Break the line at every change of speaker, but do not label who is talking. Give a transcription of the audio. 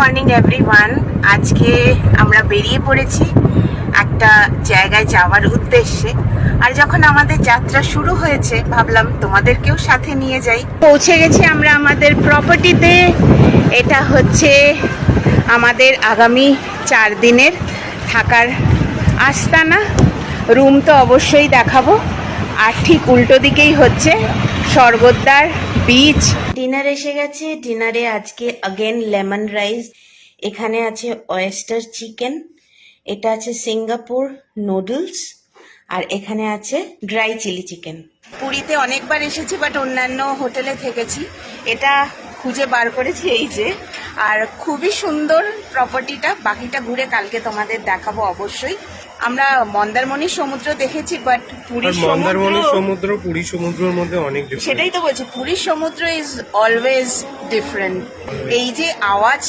Morning everyone. আজকে আমরা বেরিয়ে পড়েছি একটা জায়গায় যাওয়ার উদ্দেশ্যে। আর যখন আমাদের যাত্রা শুরু হয়েছে ভাবলাম তোমাদেরকেও সাথে নিয়ে যাই। পৌঁছে গেছি আমরা আমাদের প্রপার্টিতে। এটা হচ্ছে আমাদের আগামী 4 দিনের থাকার আস্তানা। রুম তো অবশ্যই দেখাবো। আর ঠিক উল্টো দিকেই হচ্ছে স্বর্গদ্বার বিচ। ডিনার এসে গেছে। ডিনারে আজকে अगेन লেমন রাইস, এখানে আছে ওয়েস্টার চিকেন, এটা আছে সিঙ্গাপুর নুডলস, আর এখানে আছে ড্রাই চিলি চিকেন। পুরীতে অনেকবার এসেছি বাট অন্যান্য হোটেলে থেকেছি, এটা খুঁজে বার করেছি এই যে। আর খুবই সুন্দর প্রপার্টিটা, বাকিটা ঘুরে কালকে তোমাদের দেখাবো অবশ্যই। আমরা মন্দারমণি সমুদ্র দেখেছি বাট পুরীর
সমুদ্র পুরী সমুদ্রের মধ্যে অনেক ডিফারেন্স।
সেটাই তো বলছি, পুরীর সমুদ্র ইজ অলওয়েজ ডিফারেন্ট। এই যে আওয়াজ